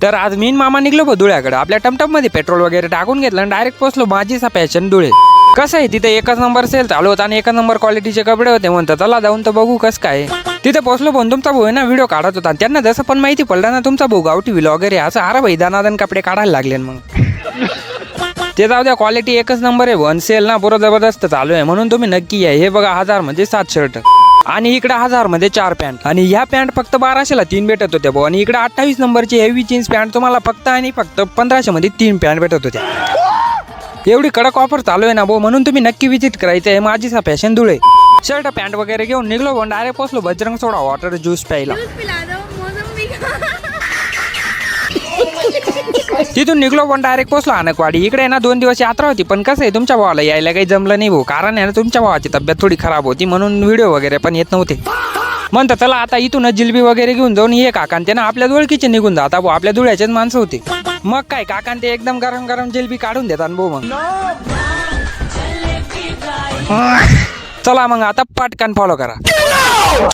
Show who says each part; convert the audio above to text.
Speaker 1: तर आज मी आणि मामा निघलो बघ धुळ्याकडे. आपल्या टमटम मध्ये पेट्रोल वगैरे टाकून घेतलं आणि डायरेक्ट पोहोचलो माझीचा फॅशन धुळे. कसं आहे तिथे एकच नंबर सेल चालू होता आणि एकच नंबर क्वालिटीचे कपडे होते. म्हणतात चला जाऊन तर बघू कसं काय. तिथे पोहोचलो पण तुमचा भाऊ आहे ना व्हिडिओ काढत होता. त्यांना जसं पण माहिती पडलं ना तुमचा भाऊ गावठी व्लॉगर आहे असं अरे भाई दानादन कपडे काढायला लागले. मग ते जाऊ द्या, क्वालिटी एकच नंबर आहे. वन सेल ना पुरं जबरदस्त चालू आहे म्हणून तुम्ही नक्की या. हे बघा 1000 मध्ये 7 शर्ट आणि इकडे 1000 मध्ये 4 पॅन्ट आणि ह्या पॅन्ट फक्त 1200ला 3 भेटत होत्या भाऊ. आणि इकडे 28 नंबरची हेवी जीन्स पॅन्ट तुम्हाला फक्त आणि फक्त 1500 मध्ये 3 पॅन्ट भेटत होत्या. एवढी कडक ऑफर चालू आहे ना भाऊ, म्हणून तुम्ही नक्की विजिट करायचं आहे माझीचा फॅशन धुळे. शर्ट पॅन्ट वगैरे घेऊन निघलो पण डायरेक्ट पोहोचलो बजरंग सोडा वॉटर ज्यूस प्यायला. तिथून निघलो पण डायरेक्ट पोहोचलो आनकवाडी. इकडे ना 2 दिवस यात्रा होती पण कसं आहे तुमच्या भावाला यायला काही जमलं नाही भाऊ. कारण आहे ना तुमच्या भावाची तब्येत थोडी खराब होती म्हणून व्हिडिओ वगैरे पण येत नव्हते. म्हणतात चला आता इथूनच जिलबी वगैरे घेऊन जाऊन ये. काकान ते ना आपल्या ओळखीचे निघून जाता भाऊ, आपल्या धुळ्याचेच माणसं होते. मग काय काकान ते एकदम गरम गरम जिलबी काढून देतात भाऊ. मग चला मग आता पटकन फॉलो करा.